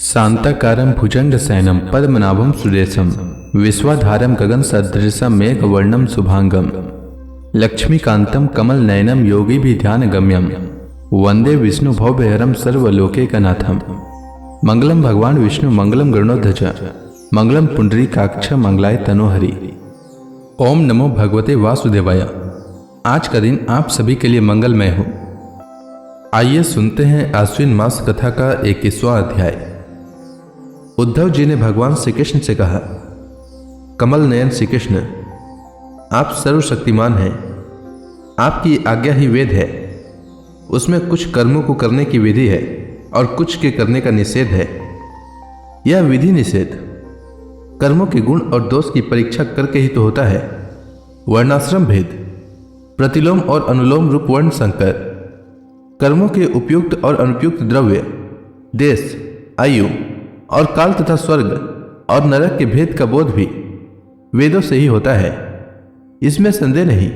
शांताकारं भुजंगशयनं पद्मनाभं सुरेशं विश्वाधारं गगनसदृशं मेघवर्णं शुभांगं लक्ष्मीकान्तं कमलनयनं योगिभिध्यानगम्यं वन्दे विष्णुभवभयहरं सर्वलोकैकनाथं। मंगलम भगवान विष्णु मंगलम गरुड़ध्वज मंगलम पुंडरीकाक्ष मंगलाय तनोहरि। ओम नमो भगवते वासुदेवाय। आज का दिन आप सभी के लिए मंगलमय हो। आइए सुनते हैं आश्विन मास कथा का 21वां अध्याय। उद्धव जी ने भगवान श्री कृष्ण से कहा, कमल नयन श्री कृष्ण, आप सर्वशक्तिमान हैं। आपकी आज्ञा ही वेद है। उसमें कुछ कर्मों को करने की विधि है और कुछ के करने का निषेध है। यह विधि निषेध कर्मों के गुण और दोष की परीक्षा करके ही तो होता है। वर्णाश्रम भेद, प्रतिलोम और अनुलोम रूप वर्ण संकर, कर्मों के उपयुक्त और अनुपयुक्त द्रव्य, देश, आयु और काल तथा स्वर्ग और नरक के भेद का बोध भी वेदों से ही होता है। इसमें संदेह नहीं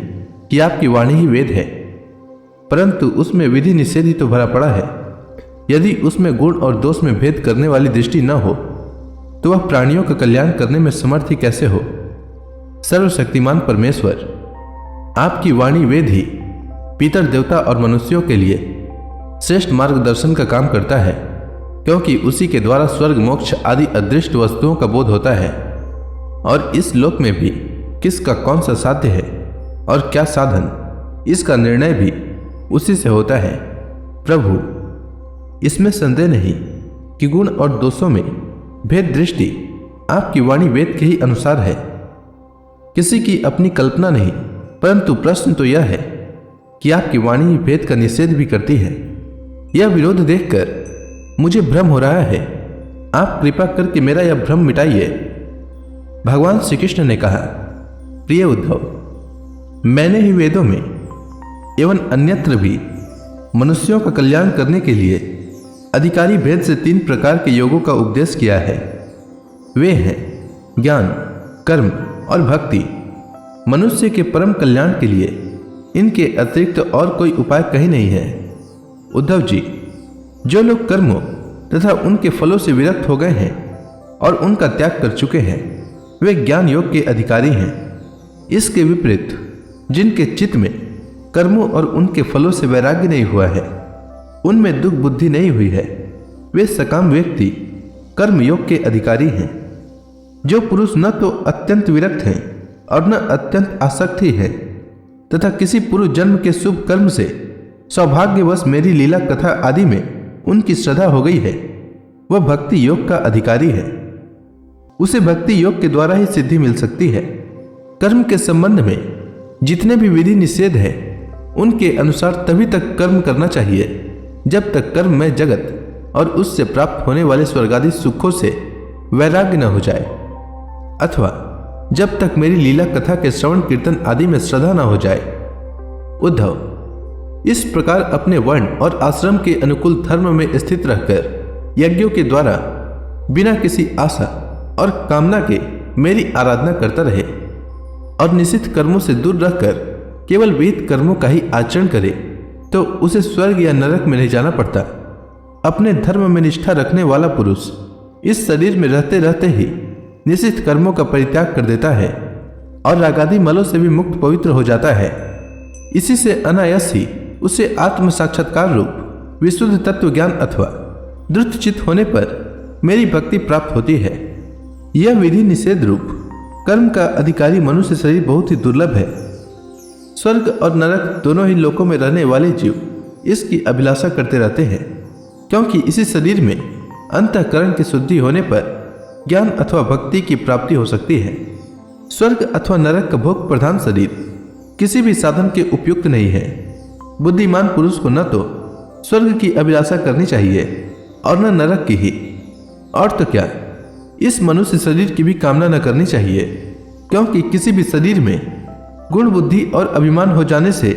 कि आपकी वाणी ही वेद है, परंतु उसमें विधि निषेध ही तो भरा पड़ा है। यदि उसमें गुण और दोष में भेद करने वाली दृष्टि न हो तो वह प्राणियों का कल्याण करने में समर्थ ही कैसे हो। सर्वशक्तिमान परमेश्वर, आपकी वाणी वेद ही पितर देवता और मनुष्यों के लिए श्रेष्ठ मार्गदर्शन का काम करता है, क्योंकि उसी के द्वारा स्वर्ग मोक्ष आदि अदृष्ट वस्तुओं का बोध होता है। और इस लोक में भी किसका कौन सा साध्य है और क्या साधन, इसका निर्णय भी उसी से होता है। प्रभु, इसमें संदेह नहीं कि गुण और दोषों में भेद दृष्टि आपकी वाणी वेद के ही अनुसार है। किसी की अपनी कल्पना नहीं, परंतु प्रश्न तो यह है कि आपकी वाणी भेद का निषेध भी करती है। यह विरोध देखकर मुझे भ्रम हो रहा है। आप कृपा करके मेरा यह भ्रम मिटाइए। भगवान श्री कृष्ण ने कहा, प्रिय उद्धव, मैंने ही वेदों में एवं अन्यत्र भी मनुष्यों का कल्याण करने के लिए अधिकारी भेद से 3 प्रकार के योगों का उपदेश किया है। वे हैं ज्ञान, कर्म और भक्ति। मनुष्य के परम कल्याण के लिए इनके अतिरिक्त और कोई उपाय कहीं नहीं है। उद्धव जी, जो लोग कर्मों तथा उनके फलों से विरक्त हो गए हैं और उनका त्याग कर चुके हैं, वे ज्ञान योग के अधिकारी हैं। इसके विपरीत जिनके चित्त में कर्मों और उनके फलों से वैराग्य नहीं हुआ है, उनमें दुख बुद्धि नहीं हुई है, वे सकाम व्यक्ति कर्म योग के अधिकारी हैं। जो पुरुष न तो अत्यंत विरक्त हैं और न अत्यंत आसक्त ही है, तथा किसी पूर्व जन्म के शुभ कर्म से सौभाग्यवश मेरी लीला कथा आदि में उनकी श्रद्धा हो गई है, वह भक्ति योग का अधिकारी है। उसे भक्ति योग के द्वारा ही सिद्धि मिल सकती है। कर्म के संबंध में जितने भी विधि निषेध है, उनके अनुसार तभी तक कर्म करना चाहिए जब तक कर्म में जगत और उससे प्राप्त होने वाले स्वर्गादि सुखों से वैराग्य न हो जाए, अथवा जब तक मेरी लीला कथा के श्रवण कीर्तन आदि में श्रद्धा न हो जाए। उद्धव, इस प्रकार अपने वर्ण और आश्रम के अनुकूल धर्म में स्थित रहकर यज्ञों के द्वारा बिना किसी आशा और कामना के मेरी आराधना करता रहे और निषिद्ध कर्मों से दूर रहकर केवल विहित कर्मों का ही आचरण करे, तो उसे स्वर्ग या नरक में नहीं जाना पड़ता। अपने धर्म में निष्ठा रखने वाला पुरुष इस शरीर में रहते रहते ही निषिद्ध कर्मों का परित्याग कर देता है और रागादि मलों से भी मुक्त पवित्र हो जाता है। इसी से अनायास ही उसे आत्म साक्षात्कार रूप विशुद्ध तत्व ज्ञान अथवा द्रुत चित्त होने पर मेरी भक्ति प्राप्त होती है। यह विधि निषेध रूप कर्म का अधिकारी मनुष्य शरीर बहुत ही दुर्लभ है। स्वर्ग और नरक दोनों ही लोकों में रहने वाले जीव इसकी अभिलाषा करते रहते हैं, क्योंकि इसी शरीर में अंतःकरण की शुद्धि होने पर ज्ञान अथवा भक्ति की प्राप्ति हो सकती है। स्वर्ग अथवा नरक का भोग प्रधान शरीर किसी भी साधन के उपयुक्त नहीं है। बुद्धिमान पुरुष को न तो स्वर्ग की अभिलाषा करनी चाहिए और न नरक की ही, और तो क्या, इस मनुष्य शरीर की भी कामना न करनी चाहिए, क्योंकि किसी भी शरीर में गुण बुद्धि और अभिमान हो जाने से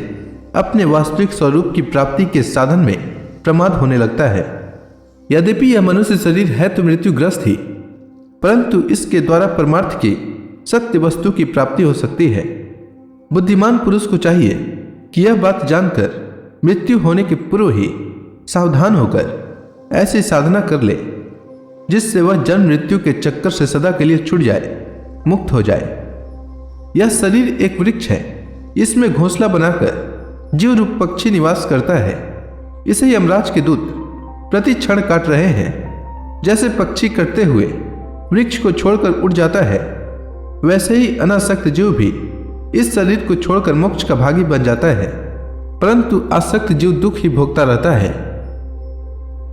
अपने वास्तविक स्वरूप की प्राप्ति के साधन में प्रमाद होने लगता है। यद्यपि यह मनुष्य शरीर है तो मृत्युग्रस्त ही, परंतु इसके द्वारा परमार्थ की सत्य वस्तु की प्राप्ति हो सकती है। बुद्धिमान पुरुष को चाहिए कि यह बात जानकर मृत्यु होने के पूर्व ही सावधान होकर ऐसी साधना कर ले जिससे वह जन्म मृत्यु के चक्कर से सदा के लिए छूट जाए, मुक्त हो जाए। यह शरीर एक वृक्ष है, इसमें घोंसला बनाकर जीव रूप पक्षी निवास करता है। इसे यमराज के दूत प्रति क्षण काट रहे हैं। जैसे पक्षी कटते हुए वृक्ष को छोड़कर उड़ जाता है, वैसे ही अनासक्त जीव भी इस शरीर को छोड़कर मोक्ष का भागी बन जाता है, परंतु आसक्त जीव दुख ही भोगता रहता है।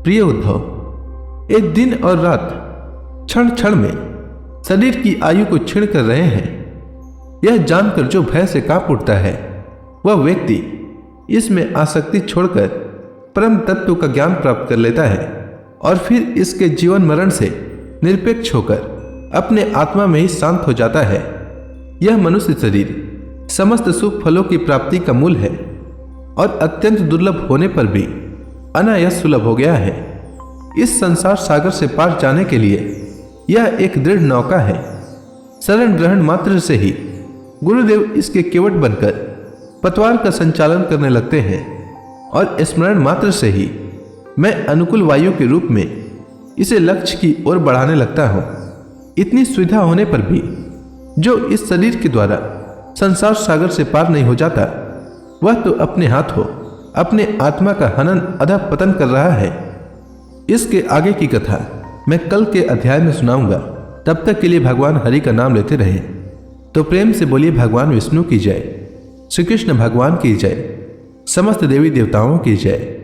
प्रिय उद्धव, एक दिन और रात क्षण क्षण में शरीर की आयु को क्षीण कर रहे हैं। यह जानकर जो भय से कांप उठता है, वह व्यक्ति इसमें आसक्ति छोड़कर परम तत्व का ज्ञान प्राप्त कर लेता है और फिर इसके जीवन मरण से निरपेक्ष होकर अपने आत्मा में ही शांत हो जाता है। यह मनुष्य शरीर समस्त सुख फलों की प्राप्ति का मूल है और अत्यंत दुर्लभ होने पर भी अनायास सुलभ हो गया है। इस संसार सागर से पार जाने के लिए यह एक दृढ़ नौका है। शरण ग्रहण मात्र से ही गुरुदेव इसके केवट बनकर पतवार का संचालन करने लगते हैं और स्मरण मात्र से ही मैं अनुकूल वायु के रूप में इसे लक्ष्य की ओर बढ़ाने लगता हूँ। इतनी सुविधा होने पर भी जो इस शरीर के द्वारा संसार सागर से पार नहीं हो जाता, वह तो अपने हाथों अपने आत्मा का हनन अधः पतन कर रहा है। इसके आगे की कथा मैं कल के अध्याय में सुनाऊंगा। तब तक के लिए भगवान हरि का नाम लेते रहे। तो प्रेम से बोलिए भगवान विष्णु की जय, श्री कृष्ण भगवान की जय, समस्त देवी देवताओं की जय।